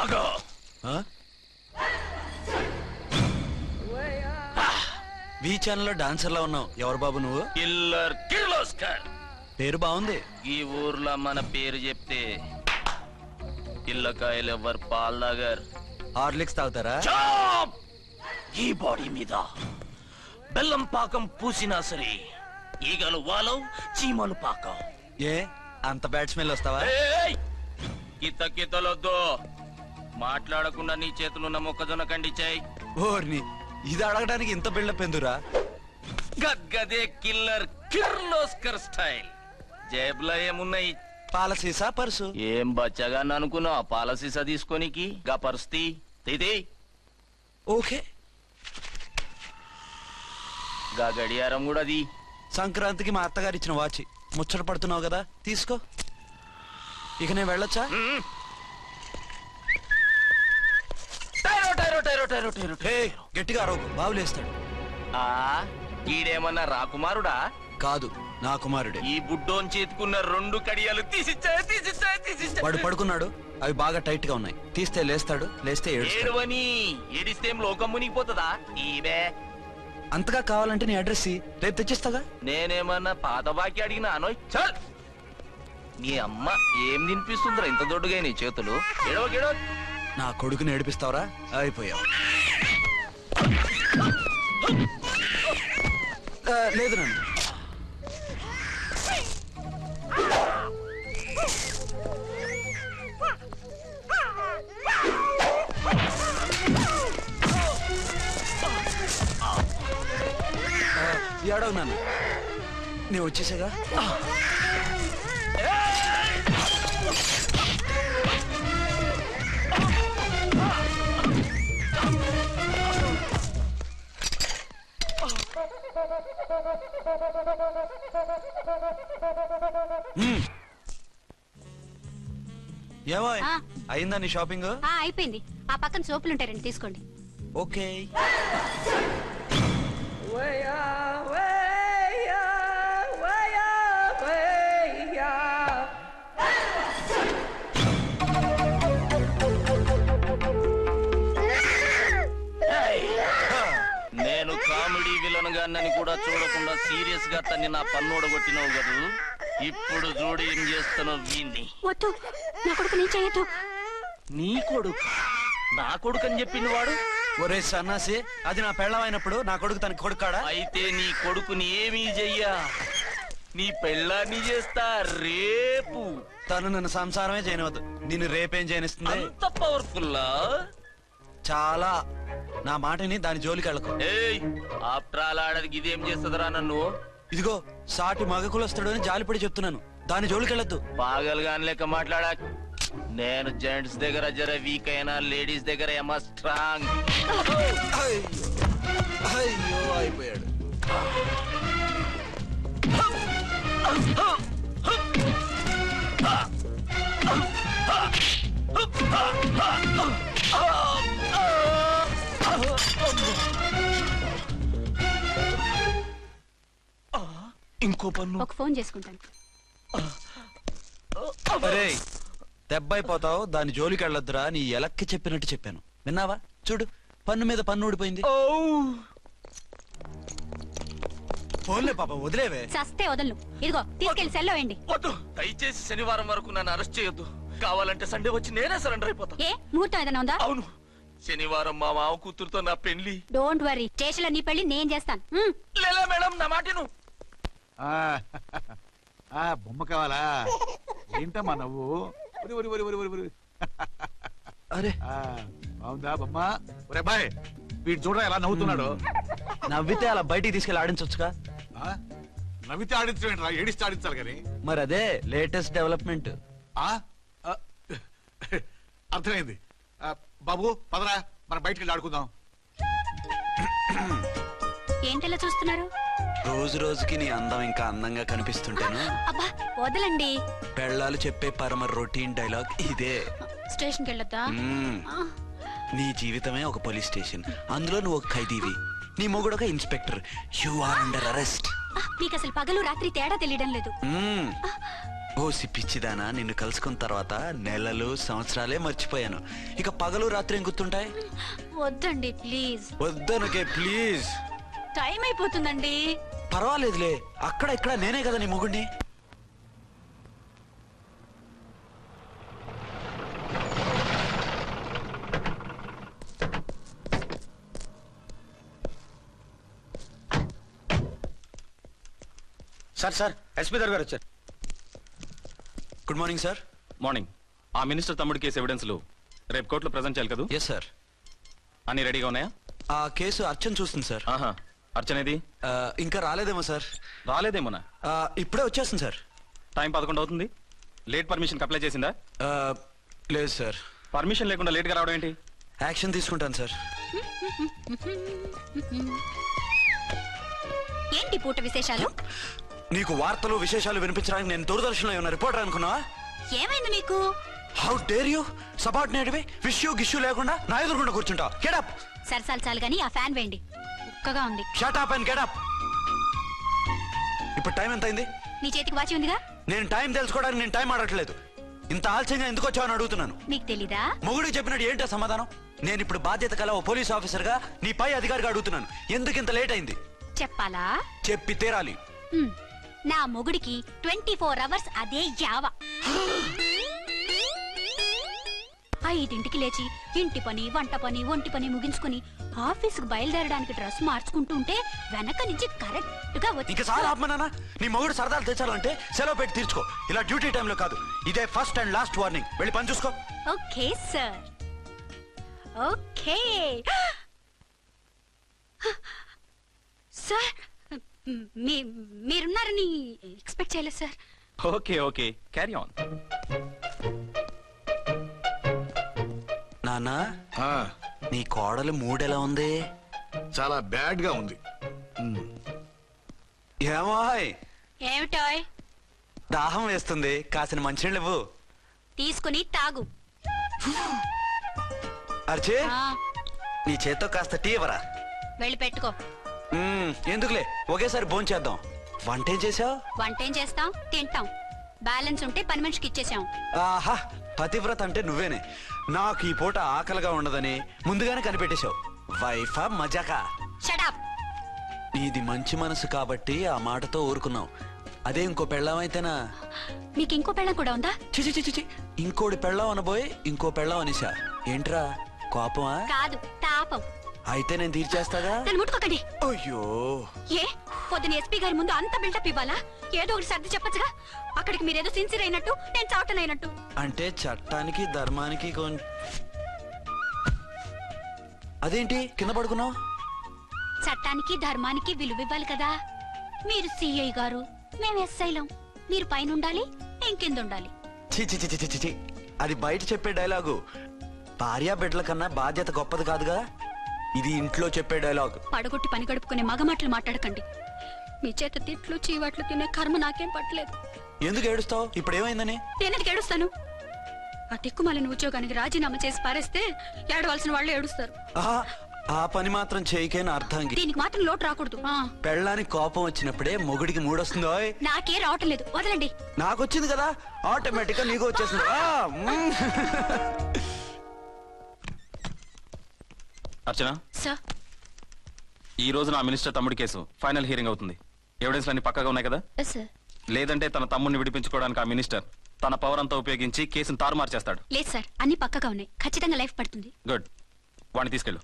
ఆగో వి ఛానల్ లో డాన్సర్ లా ఉన్నావు. ఎవరు బాబు నువ్వు? కిల్లర్ కిర్లోస్కర్. పేరు బాగుంది. ఈ ఊర్లో మన పేరు చెప్తే పిల్లకాయలు ఎవరు పాల్ తాగర్. హార్లిక్స్ తాగుతారా? ఈ బాడీ మీద బెల్లం పాకం పూసినా సరే ఈగలు వాలవు, చీమలు పాకం. ఏ అంత బ్యాడ్ స్మెల్ వస్తావా? కిత కితలొద్దు. మాట్లాడకుండా నీ చేతులున్న మొక్కజొన్న కండిచాయి. ఓర్ని ఇది అడగడానికి ఇంత బిల్డప్ ఎందురా? గద్గదే కిల్లర్ కిర్లోస్కర్ స్టైల్. జేబులో ఏమున్నాయి? పాల సీసా, పర్సు. ఏం బచ్చగా అనుకున్నావు? పాల సీసా తీసుకోనికి గా పరిస్థితి ఇది. ఓకే గా గడియారం కూడా అది. సంక్రాంతికి మా అత్తగారు ఇచ్చిన వాచి. ముచ్చట పడుతున్నావు కదా, తీసుకో. ఇక నేను వెళ్ళొచ్చా? గట్టిగా అరవకు, బావులేస్తాడు. ఈడేమన్నా రాకుమారుడా? కాదు, నా కుమారుడే. ఈ బుడ్డోన్ చేతుకున్న 2 కడియాలు తీసిచ్చాయి. వాడు పడుకున్నాడు, అవి బాగా టైట్ గా ఉన్నాయి. తీస్తే లేస్తాడు, లేస్తే ఏడవని. ఏడిస్తే లోకం మునిగిపోతుందా? ఈబే అంతగా కావాలంటే నీ అడ్రస్ రేపు తెచ్చిస్తాగా. నేనేమన్నా పాత బాకి అడిగినా అనోయ్. చల్, నీ అమ్మ ఏం తినిపిస్తుందిరా ఇంత దొడ్డుగా నీ చేతులు? ఎడవ నా కొడుకుని ఏడిపిస్తావరా? అయిపోయావు. లేదు నన్ను ఏడవు నాన్న, నేను వచ్చేసాగా. ఏమో అయిందా నీ షాపింగ్? అయిపోయింది. ఆ పక్కన సోపులు ఉంటాయి, రండి తీసుకోండి. ఓకే. నేను కామెడీ విలన్ గాన్నని కూడా చూడకుండా సీరియస్ గా తన్ని నా పన్నోడ కొట్టినావు కదూ. ఇప్పుడు చూడు ఏం చేస్తానో వీణ్ణి. వద్దు, నా కొడుకు నేను చేయొద్దు. నీ కొడుకు? నా కొడుకు అని చెప్పింది వాడు. ఒరే సన్నాసి, అది నా పెళ్ళమైనప్పుడు నా కొడుకు తన కొడుకాడా? అయితే నీ కొడుకుని ఏమీ చెయ్యా, నీ పెళ్ళాన్ని చేస్తా రేపు. తను నన్ను సంసారమే చేయనవద్దు, నిన్ను రేపేం చేయనిస్తుంది? అంత పవర్ఫుల్లా? చాలా. నా మాటని దాని జోలికి వెళ్ళకు. ఆఫ్టర్ ఆల్ ఆడదికి ఇదేం చేస్తుందిరా నన్ను? ఇదిగో సాటి మగకులు వస్తాడు అని జాలిపడి చెప్తున్నాను, దాని జోలికి వెళ్ళొద్దు. పాగలుగాని లెక్క మాట్లాడా. నేను జెంట్స్ దగ్గర జర వీక్ అయినా లేడీస్ దగ్గర ఏమో స్ట్రాంగ్. అయ్యో అయిపోయాడు. ఇంకో పన్ను. ఒక ఫోన్ చేసుకుంటాను. అరే దెబ్బైపోతావు, దాని జోలికి వెళ్ళొద్దురా. నీ ఎలక్కి చెప్పినట్టు చెప్పాను, విన్నావా? చూడు, పన్ను మీద పన్ను ఊడిపోయింది. ఫోన్లే పాప, వదిలేవే. చస్తే వదలను. ఇదిగో తీసుకెళ్లి సెల్లో వేయండి. వద్దు, దయచేసి శనివారం వరకు నన్ను అరెస్ట్ చేయొద్దు. కావాలంటే సండే వచ్చి నేనే సరెండర్ అయిపోతా. ఏ ముహూర్తం ఏదైనా ఉందా? అవును, శనివారం మా మామ కూతురుతో నా పెళ్లి. డోంట్ వరీ, స్టేషన్ లో నీ పెళ్లి నేను చేస్తాను. లేలా మేడం, నా మాటను. బొమ్మ కావాలా? ఏంటమ్మా నవ్వు? అరే బాగుందా బొమ్మ? ఒరే బాయ్, వీడు చూడరా ఎలా నవ్వుతున్నాడు. నవ్వితే అలా బయటికి తీసుకెళ్ళి ఆడించొచ్చుగా. నవ్వితే ఆడించడం, ఏడిస్తే ఆడించాలి కానీ. మరి అదే లేటెస్ట్ డెవలప్మెంట్. అర్థమైంది. బాబు పదరా, మనం బయటికి వెళ్ళి ఆడుకుందాం. ఏంటలా చూస్తున్నారు? రోజు రోజుకి నీ అందం ఇంకా అందంగా కనిపిస్తుంటాను. అబ్బా వదలండి. పెళ్ళాలు చెప్పే పరమ రొటీన్ డైలాగ్ ఇదే. స్టేషన్కి వెళ్ళొద్దా? నీ జీవితమే ఒక పోలీస్ స్టేషన్, అందులో నువ్వు ఒక ఖైదీవి, నీ మొగుడు ఒక inspector. You are under arrest. మీకు అసలు పగలు రాత్రి తేడా తెలియడం లేదు. ఓ పిచ్చిదానా, నిన్ను కలుసుకున్న తర్వాత నెలలు సంవత్సరాలే మర్చిపోయాను. ఇక పగలు రాత్రి ఏం గుర్తుంటాయి? వద్దండి ప్లీజ్. వద్దనుకే ప్లీజ్. టైం అయిపోతుందండి. పర్వాలేదులే, అక్కడ ఇక్కడ నేనే కదా నీ మొగుడిని. సార్ ఎస్పీ గారు వచ్చారు. Good morning sir. మార్నింగ్. ఆ మినిస్టర్ తమ్ముడి కేసు ఎవిడెన్స్లు రేపు కోర్టులో ప్రజెంట్ చేయాలి కదా? Yes sir. అన్ని రెడీగా ఉన్నాయా? ఆ కేసు అర్చన చూస్తుంది సార్. ఆహా, అర్చనేది? ఇంకా రాలేదేమో సార్. రాలేదేమోనా? ఇప్పుడే వచ్చేస్తుంది సార్. టైం 11 అవుతుంది. లేట్ పర్మిషన్ అప్లై చేసిందా? లేదు సార్. పర్మిషన్ లేకుండా లేట్గా రావడం ఏంటి? యాక్షన్ తీసుకుంటాను సార్. ఏంటి పూట విశేషాలు? నీకు వార్తలు విశేషాలు వినిపించడానికి నేను దూరదర్శన్లో ఉన్న రిపోర్టర్ అనుకున్నావా? ఏమైంది మీకు? హౌ డేర్ యూ సబార్డినేట్వి విష్యూ గిష్యూ లేకుండా నా ఎదురుకుండా కూర్చుంటా? Get up. సరసాలు చాలు గాని ఆ ఫ్యాన్ వేయండి, ఉక్కగా ఉంది. Shut up and get up. ఇప్పుడు టైం ఎంత అయింది? నీ చేతికి వాచి ఉందిగా. నేను టైం తెలుసుకోవడానికి నేను టైం ఆడట్లేదు. ఇంత ఆలస్యంగా ఎందుకు వచ్చావని అడుగుతున్నాను. మీకు తెలీదా? మొగుడికి చెప్పినట్టు ఏంటో సమాధానం? నేను ఇప్పుడు బాధ్యత కల ఓ పోలీస్ ఆఫీసర్ గా నీ పై అధికారిగా అడుగుతున్నాను, ఎందుకు ఇంత లేట్ అయింది? చెప్పాలా? చెప్పి తీరాలి. నా మొగుడికి 24 అవర్స్ అదే యావ. 5ంటికి లేచి ఇంటి పని, వంట పని, ఒంటి పని ముగించుకుని ఆఫీసుకు బయలుదేరడానికి డ్రెస్ మార్చుకుంటూ ఉంటే వెనక నుంచి కరెక్ట్ గా వచ్చి. ఇంకా సార్ ఆపమన్నానా? నీ మొగుడు సరదాలు తెచ్చాలంటే సెలవు పెట్టి తీర్చుకో. ఇలా డ్యూటీ టైంలో కాదు. ఇదే ఫస్ట్ అండ్ లాస్ట్ వార్నింగ్. వెళ్ళి పని చూసుకో. Okay sir, okay sir. మీరున్నారని ఎక్స్పెక్ట్ చేయలేదు sir. Okay okay, carry on. నానా, ఆ, నీ కోడలు మూడెలా ఉంది? చాలా బ్యాడ్ గా ఉంది. ఏమోయ్, ఏమిటాయ్? దాహం వేస్తుంది, కాసిన మంచినీళ్ళు ఇవ్వు. తీసుకుని తాగు. అర్చే, ఆ, నీ చేత్తో కాస్త టీ ఇవ్వరా? వెళ్ళి పెట్టుకో. ఎందుకులే, ఒకేసారి భోంచేద్దాం. వంటేం చేసావు? వంటేం చేస్తాం, తింటాం. బ్యాలెన్స్ ఉంటే పని మనిషికి ఇచ్చేసాం. ఆహా, పతివ్రత అంటే నువ్వేనే. నాకు ఈ పూట ఆకలిగా ఉండదని ముందుగానే కనిపెట్టేశావు. వైఫా మజాకా? షడప్. నీది మంచి మనసు కాబట్టి ఆ మాటతో ఊరుకున్నావు. అదే ఇంకో పెళ్ళం అయితేనా? మీకు ఇంకో పెళ్ళం కూడా ఉందా? చిచి చిచి చి, ఇంకోటి పెళ్ళం అనబోయి ఇంకో పెళ్ళం అనేసా. ఏంట్రా కోపమా? కాదు, తాపం. అయితే నేను తీర్చేస్తాగా. నన్ను ముట్టుకోకండి. అయ్యో, ఏ పొద్దున ఎస్పీ గారి ముందు అంత బిల్డప్ ఇవ్వాలా? ఏదో ఒకటి సర్ది చెప్పచ్చుగా. అక్కడికి మీరేదో సిన్సియర్ అయినట్టు, నేను చావటం అయినట్టు. అంటే చట్టానికి ధర్మానికి అదేంటి కింద పడుకున్నావు? చట్టానికి ధర్మానికి విలువ ఇవ్వాలి కదా. మీరు సిఐ గారు, మేము ఎస్ఐలం. మీరు పైన ఉండాలి, నేను కింద ఉండాలి. చి చి చి చి చి చి. అది బయట చెప్పే డైలాగు. భార్యా బిడ్డల కన్నా బాధ్యత గొప్పది కాదుగా. ఇది ఇంట్లో చెప్పే డైలాగ్. పడగొట్టి పని గడుపుకునే మగమాటలు మాట్లాడకండి. మీ చేత తిట్లు చీవాట్లు తినే కర్మ నాకేం పట్టలేదు. ఎందుకు ఏడుస్తావు? ఇప్పుడు ఏమైందని? నేనెందుకు ఏడుస్తాను? ఆ తిక్కుమాలిన ఉద్యోగానికి రాజీనామా చేసి పారేస్తే ఏడవలసిన వాళ్ళు ఏడుస్తారు. ఆహా, ఆ పని మాత్రం చేయకేన అర్థంగి. దీనికి మాత్రం లోటు రాకూడదు. పెళ్ళానికి కోపం వచ్చినప్పుడే మొగుడికి మూడొస్తుందో? నాకే రావటం లేదు, వదలండి. నాకొచ్చింది కదా, ఆటోమేటిక్ గా నీకు వచ్చేసింది. అర్చన, సార్, ఈ రోజు నా మినిస్టర్ తమ్ముడి కేసు ఫైనల్ హియరింగ్ అవుతుంది. ఎవిడెన్స్ అన్ని పక్కగా ఉన్నాయి కదా? సార్. లేదంటే తన తమ్ముడిని విడిపించుకోవడానికి ఆ మినిస్టర్ తన పవర్ అంతా ఉపయోగించి కేసును తారుమారు చేస్తాడు. లేదు సార్, అన్ని పక్కగా ఉన్నాయి. ఖచ్చితంగా లైఫ్ పడుతుంది. గుడ్, వాడిని తీసుకెళ్ళు.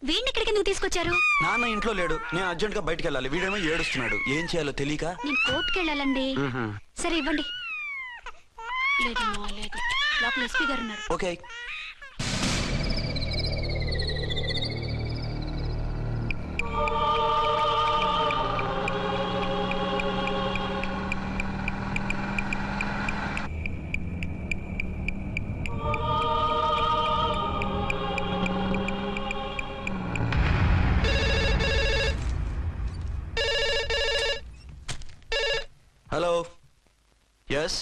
వీడిని ఇక్కడికి ఎందుకు తీసుకొచ్చారు? నాన్న ఇంట్లో లేడు, నేను అర్జెంట్ గా బయటకు వెళ్ళాలి. వీడేమో ఏడుస్తున్నాడు, ఏం చేయాలో తెలియక. నేను కోర్టుకు వెళ్ళాలండి. సరే ఇవ్వండి. లేదమ్మా, లేదు. లోపల ఎస్పీ గారు ఉన్నారు. ఓకే. Hello, yes.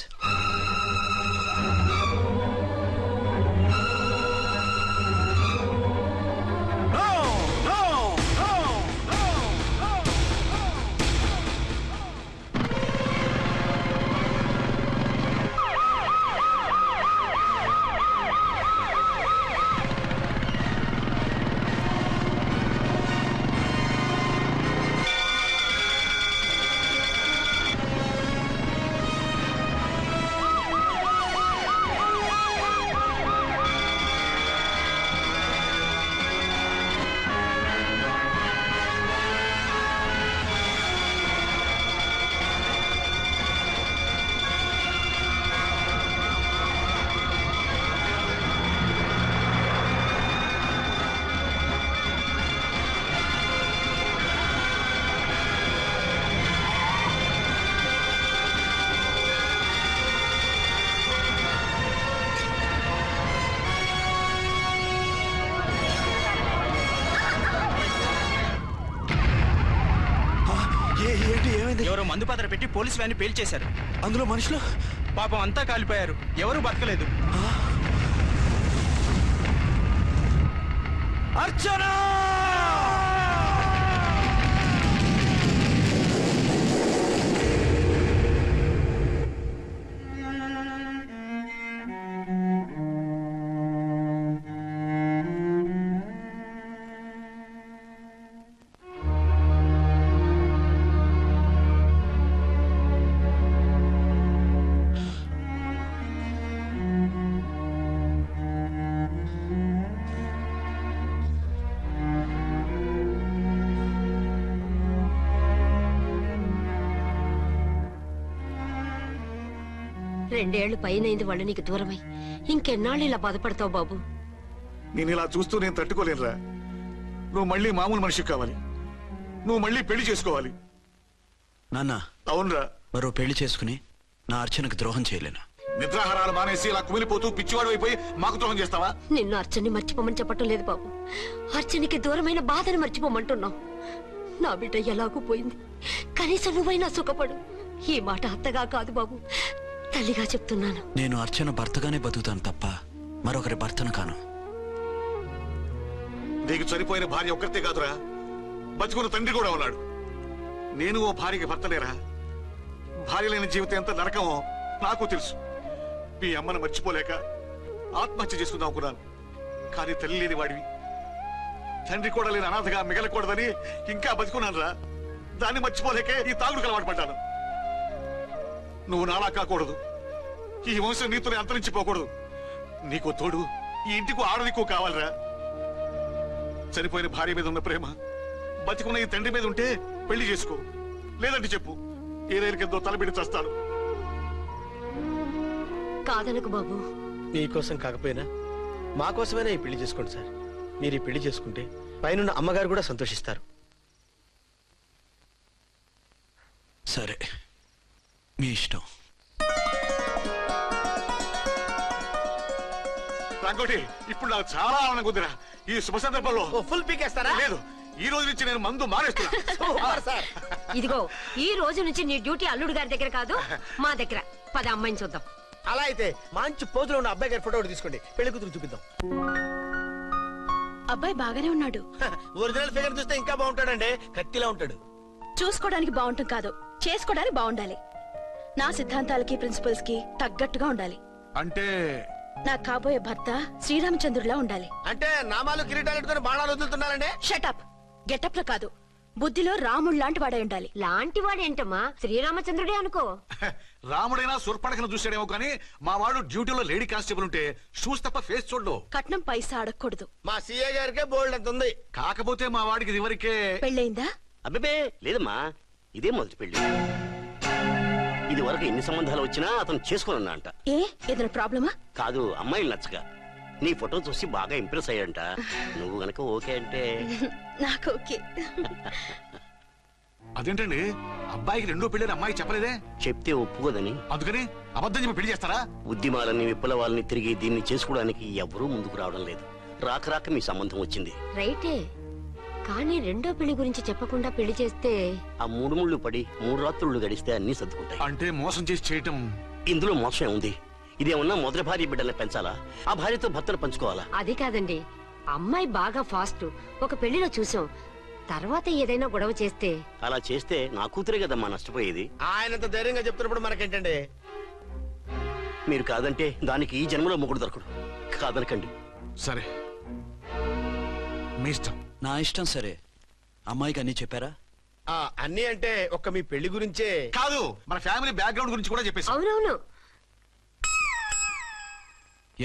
మందుపాత్ర పెట్టి పోలీస్ వ్యాన్ పేల్చేశారు. అందులో మనుషులు పాపం అంతా కాలిపోయారు, ఎవరూ బతకలేదు. అర్చనా! రెండేళ్లు పైనైంది వాళ్ళు నీకు దూరమై. ఇంకెన్నాళ్ళు ఇలా బాధపడతావు బాబు? నేను ఇలా చూస్తూ నేను తట్టుకోలేనురా. నువ్వు మళ్ళీ మామూలు మనిషి కావాలి. నువ్వు మళ్ళీ పెళ్లి చేసుకోవాలి. నాన్న, అవునరా. మరో పెళ్లి చేసుకుని నా అర్చనకు ద్రోహం చేయలేను. నిద్రాహారాలు మానేసి ఇలా కుమిలిపోతూ పిచ్చివాడు అయిపోయి మాకు ద్రోహం చేస్తావా? నిన్ను అర్చన్ని మర్చిపోమని చెప్పటం లేదు బాబు. అర్చనికి దూరమైన బాధని మర్చిపోమంటున్నావు. నా బిడ్డ ఎలాగూ పోయింది, కనీసం నువ్వైనా సుఖపడు. ఈ మాట అత్తగా కాదు బాబు, తల్లిగా చెప్తున్నాను. నేను అర్చన భర్తగానే బతుకుతాను తప్ప మరొకరి భర్తను కాను. నీకు చనిపోయిన భార్య ఒక్కరితే కాదురా, బతుకున్న తండ్రి కూడా ఉన్నాడు. నేను ఓ భార్యకి భర్తలేరా? భార్య లేని జీవితం ఎంత నరకమో నాకు తెలుసు. మీ అమ్మను మర్చిపోలేక ఆత్మహత్య చేసుకుందాం అనుకున్నాను. కానీ తల్లి లేని వాడివి, తండ్రి కూడా లేని అనాథగా మిగలకూడదని ఇంకా బతుకున్నాను రా. దాన్ని మర్చిపోలేకే ఈ తాగుడుకు అలవాటు పడ్డాను. నువ్వు నాలా కాకూడదు, ఈ వంశం నీతోనే అంతరించిపోకూడదు. నీకు తోడు ఈ ఇంటికి ఆడదికు కావాలిరా. చనిపోయిన భార్య మీద ఉన్న ప్రేమ బతికున్న ఈ తండ్రి మీద ఉంటే పెళ్లి చేసుకో, లేదంటే చెప్పు, ఏ రైలుకెంతో తలబిడి చేస్తాను. కాదనకు బాబు. మీకోసం కాకపోయినా మా కోసమైనా ఈ పెళ్లి చేసుకోండి సార్. మీరు ఈ పెళ్లి చేసుకుంటే పైన అమ్మగారు కూడా సంతోషిస్తారు. సరే, మీ ఇష్టం. రంగోటి, ఇప్పుడు నాకు చాలా ఆనందంగా ఉందిరా. ఈ శుభ సందర్భంలో ఫుల్ పీకేస్తారా? లేదు, ఈ రోజు నుంచి నేను మందు మానేస్తున్నా. ఇదిగో, ఈ రోజు నుంచి నీ డ్యూటీ అల్లుడు గారి దగ్గర కాదు, మా దగ్గర. పద అమ్మాయిని చూద్దాం. అలా అయితే మంచి పోజులో ఉన్న అబ్బాయి గారి ఫోటో ఒకటి తీసుకోండి, పెళ్లి కూతురు చూపిద్దాం. అబ్బాయి బాగానే ఉన్నాడు. ఒరిజినల్ ఫిగర్ చూస్తే ఇంకా బాగుంటాడండి, కత్తిలా ఉంటాడు. చూసుకోవడానికి బాగుంటుంది కాదు, చేసుకోవడానికి బాగుండాలి. నా సిద్ధాంతాలకి ప్రిన్సిపల్స్ కి తగ్గట్టుగా ఉండాలి. అంటే నా కాబోయే భర్త శ్రీరామచంద్రుడిలా ఉండాలి. అంటే నామాలు కిరీటాలు ఎట్టుకుని బాణాలు వదులుతున్నారండి. షటప్. గెటప్ లో కాదు, బుద్ధిలో రాముడు లాంటి వాడే ఉండాలి. లాంటి వాడేంటమ్మా, శ్రీరామచంద్రుడే అనుకో. రాముడైనా సుర్పడకను చూసాడేమో కానీ మా వాడు డ్యూటీలో లేడీ కానిస్టేబుల్ ఉంటే షూస్ తప్ప ఫేస్ చూడడు. కట్నం పైసా అడగకూడదు. మా సీఏ గారికే బోల్డ్ అంత ఉంది. కాకపోతే మా వాడికి ఇదివరకే పెళ్ళయిందా? అబ్బే లేదమ్మా, ఇదే మొదటి పెళ్లి. ఇది వరకు ఎన్ని సంబంధాలు వచ్చినా అతను చేసుకోనన్నా అంట. ఏ ఏదైనా ప్రాబ్లమా? కాదు, అమ్మాయిలు నచ్చగా నీ ఫోటో చూసి బాగా ఇంప్రెస్ అయ్యంట. నువ్వు గనక ఓకే అంటే నాకు ఓకే. అదేంటండి, అబ్బాయికి రెండో పెళ్లి అమ్మాయి చెప్పలేదే? చెప్తే ఒప్పుకోదని. అందుకని అబద్ధం చెప్పి పెళ్లి చేస్తారా? ఉద్యమాలని విప్లవాలని తిరిగి దీన్ని చేసుకోవడానికి ఎవరూ ముందుకు రావడం లేదు. రాక రాక మీ సంబంధం వచ్చింది. రైటే, కానీ రెండో పెళ్లి గురించి చెప్పకుండా పెళ్లి చేస్తే ఆ 3 ముళ్ళు పడి 3 రాత్రులు గడిస్తే అన్ని సర్దుకుంటాయి. అంటే మోసం చేసి చేయటం. ఇందులో మోసం ఉంది. ఇదేమన్నా మొదటి భార్య బిడ్డల్ని పెంచాలా, ఆ భార్యతో భర్తను పంచుకోవాలా? అది కాదండి, అమ్మాయి బాగా ఫాస్ట్. ఒక పెళ్లిలో చూసాం, తర్వాత ఏదైనా గొడవ చేస్తే. అలా చేస్తే నా కూతురే కదమ్మా నష్టపోయేది. ఆయనంత ధైర్యంగా చెప్తున్నప్పుడు మనకేంటండి? మీరు కాదంటే దానికి ఈ జన్మలో మొగుడు దొరకడు. కాదనకండి. సరే, మీ ఇష్టం. నా ఇష్టం. సరే, అమ్మాయికి అన్ని చెప్పారా? అన్ని అంటే ఒక్క మీ పెళ్లి గురించే కాదు, మన ఫ్యామిలీ బ్యాక్గ్రౌండ్ గురించి కూడా చెప్పేసి. అవునవును.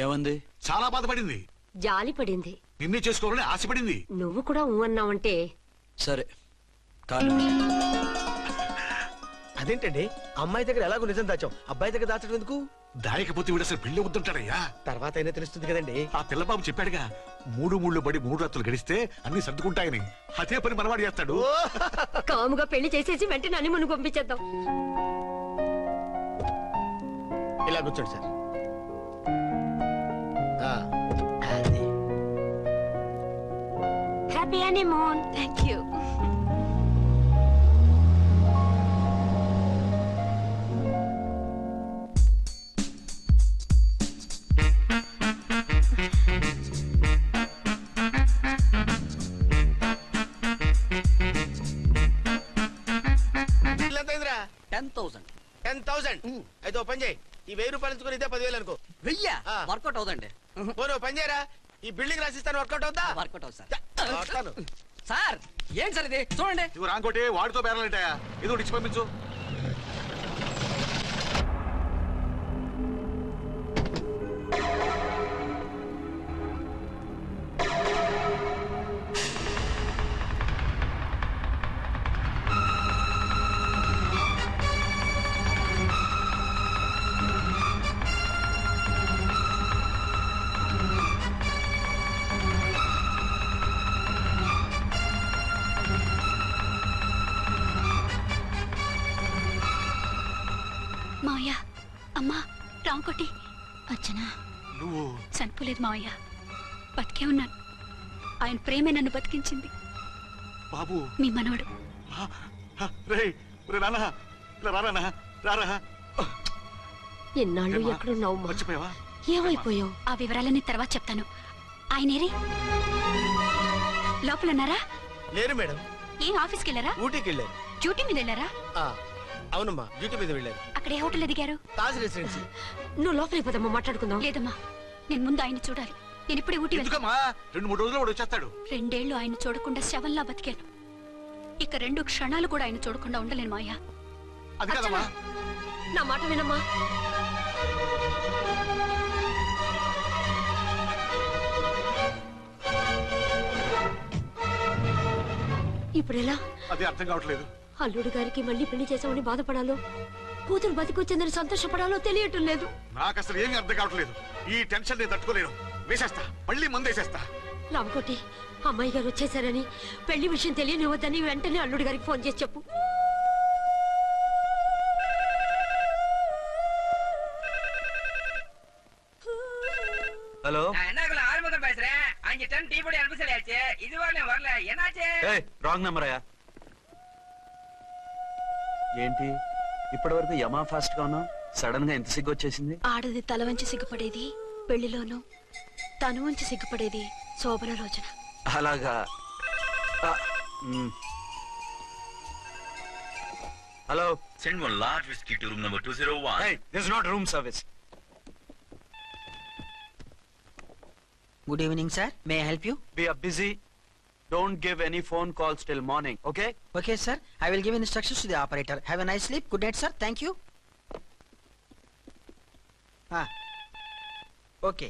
ఏమంది? చాలా బాధపడింది, జాలి పడింది, నిన్నే చేసుకోవాలని ఆశపడింది. నువ్వు కూడా ఊ అన్నావంటే. సరే, కాదు. అదేంటండి, అమ్మాయి దగ్గర ఎలాగో నిజం దాచాం, అబ్బాయి దగ్గర దాచడం ఎందుకు? దాయకపోతే వీడు అసలు పెళ్లి వద్దంటాడయ్యా. తర్వాత అయినా తెలుస్తుంది కదండి. ఆ పిల్లబాబు చెప్పాడుగా, 3 ముళ్ళు పడి 3 రాత్రులు గడిస్తే అన్ని సర్దుకుంటాయని. అదే పని మనవాడు చేస్తాడు. కాముగా పెళ్లి చేసేసి వెంటనే అన్ని మును పంపించేద్దాం. ఇలా కూర్చోండి sir. Happy honeymoon. Thank you. 10,000. 10,000. అయితే ఓ పని చేయి, ఈ 1000 రూపాయలు ఎంచుకుని ఇదే 10,000 అనుకో. 1000 వర్కౌట్ అవుదండి. పోను పని చేయరా, ఈ బిల్డింగ్ రాసిస్తాను, వర్కౌట్ అవుతా? వర్కౌట్ అవుతుంది సార్. వస్తాను. సార్ ఏంటి సార్ ఇది చూడండి. నువ్వు రాంకోటి వాడితో బేరాలంటాయా? ఇది ఇచ్చి పంపించు. మావయ్య అమ్మా రాంకోటి అర్చనా నువ్వు చనిపోలేదు మావయ్య, బతికే ఉన్నాను. ఆయన ప్రేమే నన్ను బతికించింది. బాబు మీ మనవడు. రే నాన్న, ఇలా రారా రారా. ఎన్నాళ్ళు ఎక్కడున్నావు? మర్చిపోయావా? ఏమైపోయావు? ఆ వివరాలన్నీ తర్వాత చెప్తాను. ఆయనేరి లోపల ఉన్నారా? లేరు మేడం. ఏం ఆఫీస్కి వెళ్ళారా? ఊటీకి వెళ్ళారు. డ్యూటీ మీద వెళ్ళారా? అవునమ్మా, డ్యూటీ మీద వెళ్ళారు. అక్కడ ఏ హోటల్ ఎదిగారు? తాజ్ రెసిడెన్సీ. నువ్వు లోపలికి పోదమ్మా, మాట్లాడుకుందాం. లేదమ్మా, నేను ముందు ఆయన చూడాలి. నేను ఇప్పుడే ఊటీ వెళ్తాను. 2-3 రోజుల్లో వాడు వచ్చేస్తాడు. 2 ఏళ్లు ఆయన చూడకుండా శవంలా బతికాను. ఇక 2 క్షణాలు కూడా ఆయన చూడకుండా ఉండలేను మాయా. అది కదమ్మా. నా మాట వినమ్మా. ఇప్పుడెలా? అదే అర్థం కావట్లేదు. అల్లుడు గారికి మళ్ళీ పెళ్లి చేసామని బాధపడాలో, కూతురు బతికొచ్చిందని సంతోషపడాలో తెలియటం లేదు. నాకు అసలు ఏమీ అర్థం కావట్లేదు. ఈ టెన్షన్ నేను తట్టుకోలేను. వేసేస్తా, మళ్ళీ మందేసేస్తా. రామకోటి, అమ్మాయి గారు వచ్చేసారని, పెళ్లి విషయం తెలియనివ్వద్దని వెంటనే అల్లుడు గారికి ఫోన్ చేసి చెప్పు. ஹலோ ஆரம்பம் பேசுறேன். 5 டன் டீ பொடி அனுப்ப சொல்லியாச்சு. இதுவரை வரல, என்னாச்சு? రాంగ్ నెంబర్ అయ్యా. ఏంటి ఇప్పటి వరకు యమా ఫాస్ట్ గా ఉన్నావు, సడన్ గా ఎంత సిగ్గు వచ్చేసింది? ఆడది తల వంచి సిగ్గుపడేది పెళ్లిలోను, తను వంచి సిగ్గుపడేది శోభన రోజున. అలాగా. Hello, Send 1 large whiskey to room number 201. hey, this is not room service. Good evening sir, may I help you? We are busy. Don't give any phone calls till morning, okay? Okay sir, I will give instructions to the operator. Have a nice sleep. Good night sir. Thank you. Okay.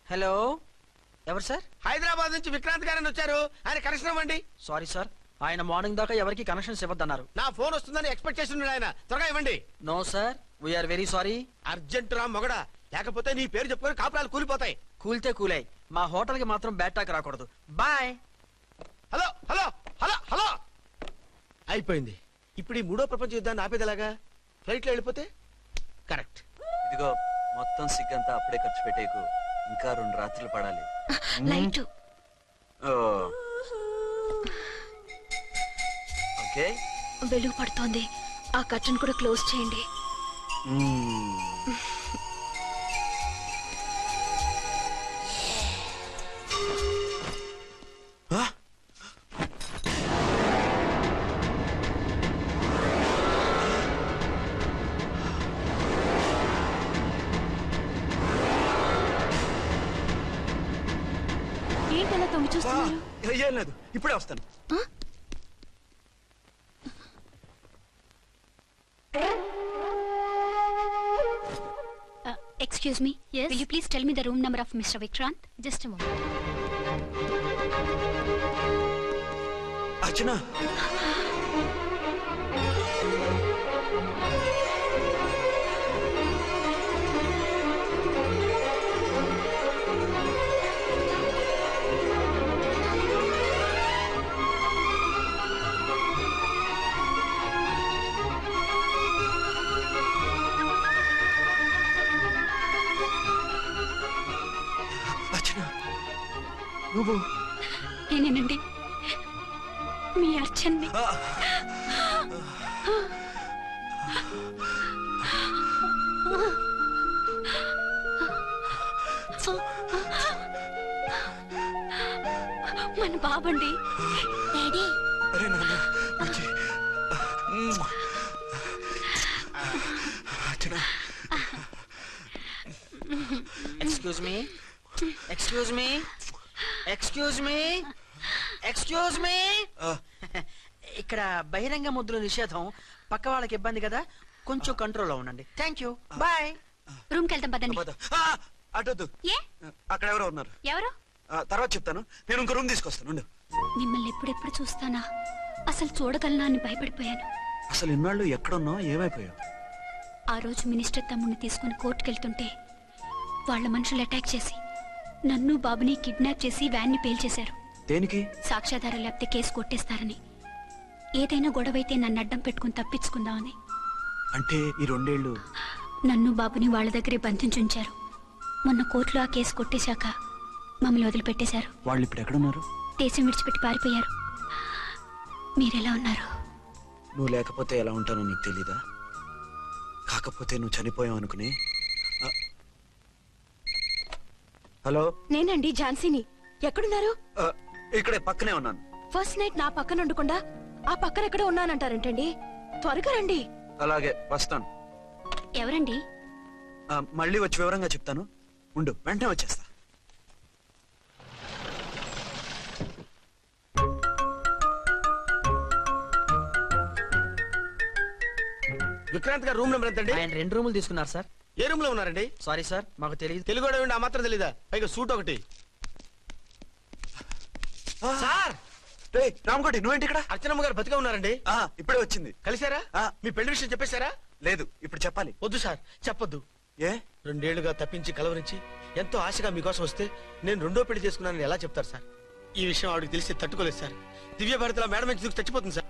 Hello, ఎవరు sir? Hyderabad నుంచి విక్రాంత్ గారని వచ్చారు. ఆయన connection ఇవ్వండి. Sorry sir, ఆయన morning దాకా ఎవరికి connections ఇవ్వద్దన్నారు. నా ఫోన్ వస్తుందని ఎక్స్పెక్ట్ చేసి ఉన్నాడు ఆయన. త్వరగా ఇవ్వండి. No sir, we're very sorry. Urgent రా మొగడా, లేకపోతే నీ పేరు చెప్పుకొని కాపురాలు కూలిపోతాయి. కూల్తే కూలాయి, మా హోటల్ కి మాత్రం బ్యాడ్ టాక్ రాకూడదు. Bye. Hello hello hello hello. అయిపోయింది. ఇప్పుడు ఈ 3వ ప్రపంచ యుద్ధాన్ని ఆపేదలాగా? ఫ్లైట్ లో వెళ్ళిపోతే కరెక్ట్. ఇదిగో మొత్తం సిగ్గంతా అప్పుడే ఖర్చు పెట్టేకు, ఇంకా 2 రాత్రులు పడాలి. లైట్ ఓకే, వెలుగు పడుతోంది. ఆ కర్టన్ కూడా క్లోజ్ చేయండి. ఏంటలా తొంగి చూస్తున్నారు? ఏం లేదు, ఇప్పుడే వస్తాను. Excuse me. Yes. Will you please tell me the room number of Mr. Vikrant? Just a moment. Archana. నువ్వు నేనేనండి, మీ అర్చన్ని. మన బాబండి. Daddy, excuse me excuse me excuse me excuse me ఇక్కడ బహిరంగ ముద్దుల నిషేధం, పక్క వాళ్ళకి ఇబ్బంది కదా, కొంచెం కంట్రోల్లో ఉండండి. Thank you, bye. రూమ్కి వెళ్తాం పదండి. అటొద్దు, ఏ అక్కడ ఎవరో ఉన్నారు. ఎవరు? తర్వాత చెప్తాను. నేను ఇంకో రూమ్ తీసుకొస్తాను. మిమ్మల్ని ఎప్పుడెప్పుడు చూస్తానా, అసలు చూడగలనా అని భయపడిపోయాను. అసలు ఇన్నాళ్ళు ఎక్కడున్నావు, ఏమైపోయావు? ఆ రోజు మినిస్టర్ తమ్ముడిని తీసుకుని కోర్టుకెళ్తుంటే వాళ్ళ మనుషులు అటాక్ చేసి నన్ను బాబుని కిడ్నాప్ చేసి వ్యాన్ని పేల్చేశారు. దేనికి? సాక్ష్యాధారాలు లేకపోతే కేసు కొట్టేస్తారని. ఏదైనా గొడవైతే నన్ను అడ్డం పెట్టుకుని తప్పించుకుందామని. అంటే ఈ 2 ఏళ్ళు నన్ను బాబుని వాళ్ళ దగ్గరే బంధించుంచారు. మొన్న కోర్టులో ఆ కేసు కొట్టేశాక మమ్మల్ని వదిలిపెట్టేశారు. వాళ్ళు ఇప్పుడు ఎక్కడున్నారు? దేశం విడిచిపెట్టి పారిపోయారు. మీరెలా ఉన్నారు? నువ్వు లేకపోతే ఎలా ఉంటానో నీకు తెలీదా? కాకపోతే నువ్వు చనిపోయావు అనుకుని. హలో, నేనండి ఝాన్సీని. ఎక్కడున్నారు? ఇక్కడే పక్కనే ఉన్నాను. ఫస్ట్ నైట్ నా పక్కన ఉండకుండా ఆ పక్కన ఎక్కడ ఉన్నానంటారంటండి. త్వరగా రండి. అలాగే వస్తాను. ఎవరండి? మళ్ళీ వచ్చి వివరంగా చెప్తాను. ఉండు, వెంటనే వచ్చేస్తా. విక్రాంత్ గారు రూమ్ నెంబర్ ఎంతండి? ఆయన 2 రూములు తీసుకున్నారు సార్. ఏ రూమ్ లో ఉన్నారండి? సారీ సార్, మాకు తెలియదు. తెలుగు ఆ మాత్రం తెలీదా? పైగా సూట్ ఒకటి. సార్, రామకోటి నువ్వేంటి ఇక్కడ? అర్చనమ్మ గారు బతిగా ఉన్నారండి. ఇప్పుడే వచ్చింది. కలిసారా? మీ పెళ్లి విషయం చెప్పేశారా? లేదు, ఇప్పుడు చెప్పాలి. వద్దు సార్, చెప్పొద్దు. ఏ? 2 ఏళ్లుగా తప్పించి కలవరించి ఎంతో ఆశగా మీకోసం వస్తే నేను 2వ పెళ్లి చేసుకున్నానని ఎలా చెప్తారు సార్? ఈ విషయం ఆవిడకి తెలిసి తట్టుకోలేదు సార్. దివ్య భారతిలో మేడం నుంచి చచ్చిపోతుంది సార్.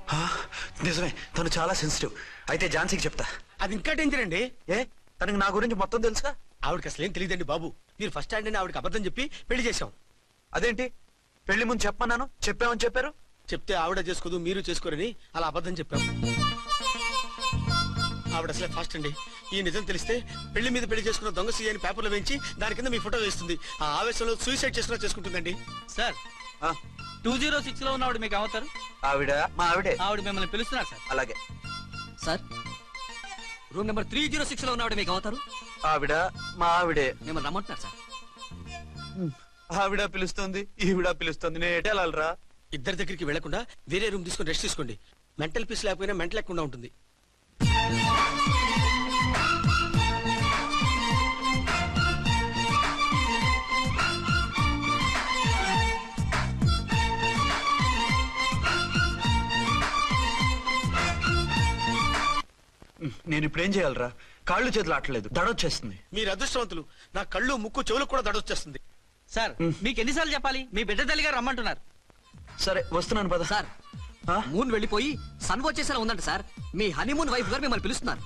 నిజమే, తను చాలా సెన్సిటివ్. అయితే ఝాన్సీకి చెప్తా. అది ఇంకా డేంజర్ అండి. ఏ, తనకి నా గురించి మొత్తం తెలుసా? ఆవిడకి అసలు ఏం తెలియదండి బాబు. మీరు ఫస్ట్ హ్యాండ్ అని ఆవిడకి అబద్ధం చెప్పి పెళ్లి చేశాం. అదేంటి? పెళ్లి ముందు చెప్పమన్నాను, చెప్పామని చెప్పారు. చెప్తే ఆవిడ చేసుకోదు, మీరు చేసుకోరని అలా అబద్ధం చెప్పాం. ఆవిడ అసలే ఫాస్ట్ అండి. ఈ నిజం తెలిస్తే పెళ్లి మీద పెళ్లి చేసుకున్న దొంగ సీఎని పేపర్లో వేయించి దాని కింద మీ ఫోటో వేస్తుంది. ఆ ఆవేశంలో సూసైడ్ చేసుకుంటుందండి. సార్, 206 లో ఉన్న ఆవిడ మీకు అవుతారు? ఆవిడ మా ఆవిడే. ఆవిడ మిమ్మల్ని పిలుస్తున్నారు సార్. అలాగే సార్, రూమ్ నెంబర్ 306 లో ఉన్న ఆవిడ మీకు అవుతారు? ఆవిడ మా ఆవిడే. మిమ్మల్ని రమ్మంటున్నారు సార్. ఆవిడ పిలుస్తుంది, ఈవిడ పిలుస్తుంది. నేను ఎటు వెళ్ళాలరా? ఇద్దరి దగ్గరికి వెళ్లకుండా వేరే రూమ్ తీసుకుని రెస్ట్ తీసుకోండి. మెంటల్ పీస్ లేకపోయినా మెంటల్ లేకుండా ఉంటుంది. నేను ఇప్పుడు ఏం చేయాలరా? కాళ్ళు చేతులు ఆటలేదు, దడొచ్చేస్తుంది. మీరు అదృష్టవంతులు. నా కళ్ళు ముక్కు చెవులకు కూడా దడొచ్చేస్తుంది. సార్, మీకు ఎన్నిసార్లు చెప్పాలి? మీ బిడ్డ తల్లి గారు రమ్మంటున్నారు. సరే వస్తున్నాను పద. సార్, మూన్ వెళ్ళిపోయి సన్ వచ్చేసేలా ఉందంట సార్. మీ హనీమూన్ వైఫ్ గారు మిమ్మల్ని పిలుస్తున్నారు.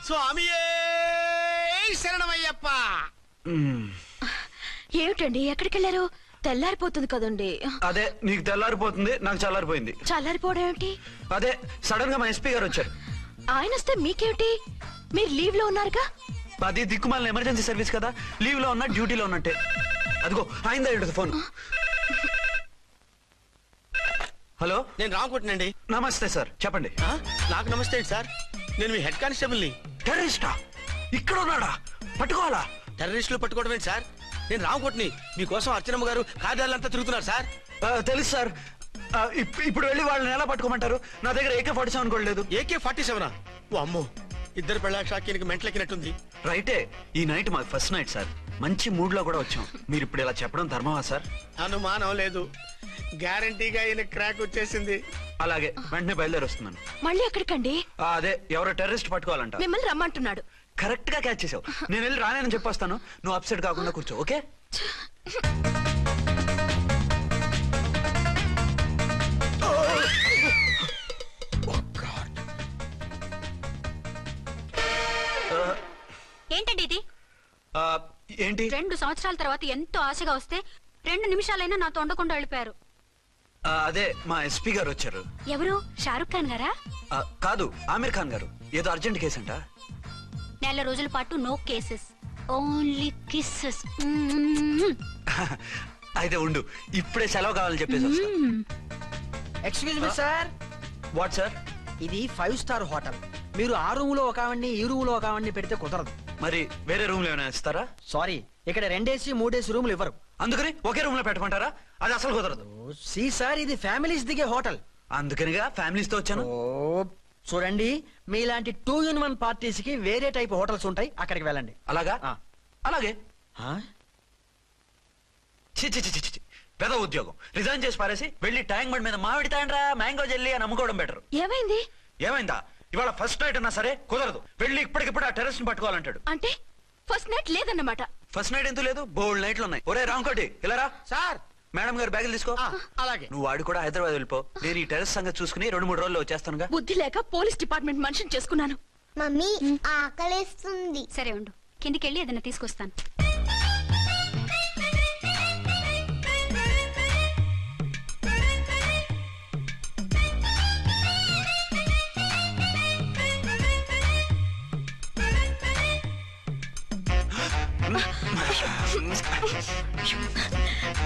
స్వామియే శరణమయ్యప్ప. ఏమిటండి, ఎక్కడికి వెళ్ళారు? తెల్లారిపోతుంది కదండి. అదే, నీకు తెల్లారిపోతుంది, నాకు చల్లారిపోయింది. చల్లారిపోవడం ఏమిటి? అదే, సడన్ గా మా ఎస్పీ గారు వచ్చారు. ఆయన వస్తే మీకేమిటి? మీరు లీవ్ లో ఉన్నారుగా. అది దిక్కుమాలిన ఎమర్జెన్సీ సర్వీస్ కదా, లీవ్ లో ఉన్నా డ్యూటీలో ఉన్నట్టే. అదిగో అయిందా ఇటు ఫోన్. హలో, నేను రామకోటినండి. నమస్తే సార్, చెప్పండి. నాకు నమస్తే సార్. నేను మీ హెడ్ కానిస్టేబుల్ ని. టెర్రరిస్టా? ఇక్కడ ఉన్నాడా? పట్టుకోవాలా? టెర్రరిస్టులు పట్టుకోవడమే సార్. నేను రామకోటిని. మీకోసం అర్చనమ్మ గారు కార్యాలయంతా తిరుగుతున్నారు సార్. తెలుసు సార్. ఇప్పుడు వెళ్ళి వాళ్ళని ఎలా పట్టుకోమంటారు? నా దగ్గర AK-47 కూడా లేదు. AK-47? ఓ అమ్మో, ఇద్దరు పెళ్ళాక్షాకి మెంటలెక్కినట్టుంది. రైటే, ఈ నైట్ మాకు ఫస్ట్ నైట్ సార్. మంచి మూడ్ లో కూడా వచ్చాం. మీరు ఇప్పుడు ఇలా చెప్పడం ధర్మమా సార్? అనుమానం లేదు, గ్యారంటీగా ఈయన క్రాక్ వచ్చేసింది. అలాగే, వెంటనే బయలుదేరి వస్తున్నాను. మళ్ళీ ఎక్కడికండి? అదే, ఎవరో టెర్రరిస్ట్ పట్టుకోవాలంట. మిమ్మల్ని రమ్మంటున్నాడు. కరెక్ట్ గా క్యాచ్ చేసావు. నేను వెళ్ళి రానని చెప్పొస్తాను, నువ్వు అప్సెట్ కాకుండా కూర్చో, ఓకే? ఏంటండి ఇది? ఏంటి? 2 సంవత్సరాల తర్వాత ఎంతో ఆశగా వస్తే 2 నిమిషాలైనా నాతో ఉండకుండా వెళ్ళిపోయారు. అదే, మా ఎస్పీ గారు వచ్చారు. ఎవరు? షారుఖ్ ఖాన్ గారా? కాదు, ఆమీర్ ఖాన్ గారు. ఏదో అర్జెంట్ కేసు అంట. 4 రోజుల పాటు నో కేసెస్, ఓన్లీ కిస్సెస్. అయితే ఉండు, ఇప్పుడే సెలవు కావాలని చెప్పేసి వస్తా. Excuse me sir. What sir? ఇది 5 స్టార్ హోటల్. మీరు ఆ రూమ్ లో ఒక ఆవిడ్ని, ఈ రూమ్ లో ఒక ఆవిడ్ని పెడితే కుదరదు. మరి వేరే రూమ్ లో ఏమైనా ఇస్తారా? సారీ, ఇక్కడ 2 3 రూములు ఇవ్వరు. అందుకని ఒకే రూమ్ లో పెట్టమంటారా? అది అసలు కుదరదు. సి సార్, ఇది ఫ్యామిలీస్ దిగే హోటల్. అందుకనిగా ఫ్యామిలీస్ తో వచ్చాను. చూడండి, మీలాంటి 2 in 1 పార్టీస్ కి వేరే టైప్ హోటల్స్ ఉంటాయి, అక్కడికి వెళ్ళండి. అలాగా? అలాగే. పెద్ద ఉద్యోగం రిజైన్ చేసి పారేసి వెళ్ళి ట్యాంక్ బండ్ మీద మామిడి తాండ్రా మ్యాంగో జెల్లీ అని అమ్ముకోవడం బెటర్. ఏమైంది? ఏమైందా? ఇవాళ ఫస్ట్ నైట్ అన్నా సరే కుదరదు. వెళ్ళి ఇప్పటికిప్పుడు ఆ టెర్రస్ ని పట్టుకోవాలంటాడు. అంటే ఫస్ట్ నైట్ లేదన్నమాట. ఫస్ట్ నైట్ ఎందుకు లేదు? బోల్డ్ నైట్లు ఉన్నాయి. ఒరే రాంకోటి ఇలారా. సార్. మేడం గారు బ్యాగులు తీసుకో. అలాగే. నువ్వు వాడు కూడా హైదరాబాద్ వెళ్ళిపో. నేను ఈ టెర్రస్ సంగతి చూసుకుని 2-3 రోజుల్లో వచ్చేస్తానుగా. బుద్ధి లేక పోలీస్ డిపార్ట్మెంట్ మనిషిని చేసుకున్నాను. మమ్మీ ఆకలేస్తుంది. సరే ఉండు, కిందికెళ్ళి ఏదైనా తీసుకొస్తాను.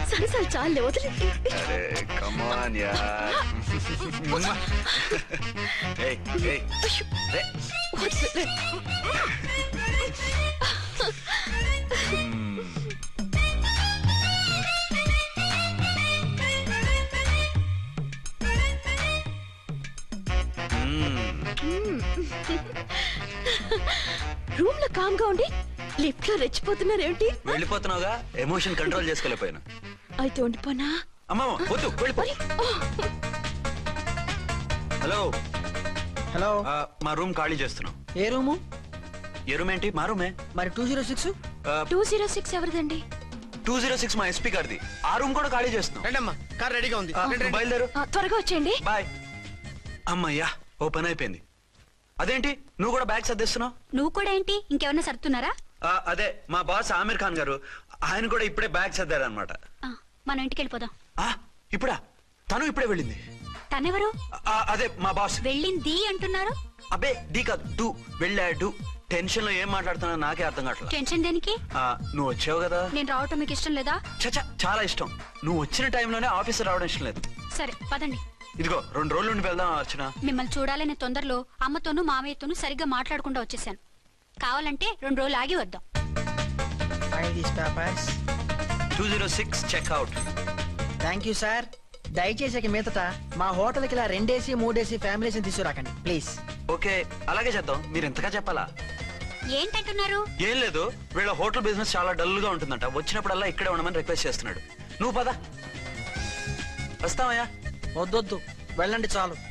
సరసాలు చాలే, వదిలే. రూమ్ లో కామ్ గా ఉండి లిఫ్ట్ లో రెచ్చిపోతున్నారేంటి? వెళ్ళిపోతున్నావుగా, ఎమోషన్ కంట్రోల్ చేసుకోలేకపోయినా. అయితే ఉండిపోనా? అమ్మా వద్దు, వెళ్ళిపో. హలో హలో, మా రూమ్ ఖాళీ చేస్తున్నాం. ఏ రూము? ఏ రూమ్ ఏంటి? మా రూమే. మరి 206? 206 ఎవరిదండి? 206 మా ఎస్పీ గారిది. ఆ రూమ్ కూడా ఖాళీ చేస్తున్నాం. రండమ్మా, కార్ రెడీగా ఉంది. బయలుదేరు. త్వరగా వచ్చేయండి. బాయ్. అమ్మయ్యా, ఓ పని అయిపోయింది. అదేంటి నువ్వు కూడా బ్యాగ్ సర్దిస్తున్నావు? నువ్వు కూడా ఏంటి, ఇంకెవరన్నా సర్దుతున్నారా? అదే మా బాస్ ఆమీర్ ఖాన్ గారు, ఆయన కూడా ఇప్పుడే బ్యాగ్ సర్దారనమాట. మనం ఇంటికి వెళ్ళిపోదాం. ఇప్పుడా? తను ఇప్పుడే వెళ్ళింది. తనెవరు? అదే మా బాస్. వెళ్ళింది అంటున్నారు. అబ్బే డీ కాదు, డూ. వెళ్ళాడు. టెన్షన్ లో ఏం మాట్లాడుతున్నా నాకే అర్థం కావట్లేదు. టెన్షన్ దేనికి? నువ్వు వచ్చావు కదా. నేను రావటం మీకు ఇష్టం లేదా? చచ్చా, చాలా ఇష్టం. నువ్వు వచ్చిన టైంలోనే ఆఫీస్ రావడం ఇష్టం లేదు. సరే పదండి. ఇదిగో 2 రోజుల నుండి వెళ్దాం అర్చన. మిమ్మల్ని చూడాలనే తొందరలో అమ్మతోనూ మామయ్యతోనూ సరిగ్గా మాట్లాడకుండా వచ్చేసాను. కావాలంటే 2 రోజులు ఆగి వద్దాం. 206 చెక్అవుట్. Thank you sir. దయచేసి మీదట మా హోటల్కి ఇలా 2 AC 3 AC ఫ్యామిలీస్ తీసుకురాకండి ప్లీజ్. ఓకే, అలాగే చేద్దాం. మీరు ఎంతగా చెప్పాలా? ఏంటంటున్నారు? ఏం లేదు, వీళ్ళ హోటల్ బిజినెస్ చాలా డల్ గా ఉంటుందంట. వచ్చినప్పుడల్లా ఇక్కడే ఉండమని రిక్వెస్ట్ చేస్తున్నాడు. నువ్వు పద. వస్తావయ్యా? వద్దొద్దు, వెళ్ళండి చాలు.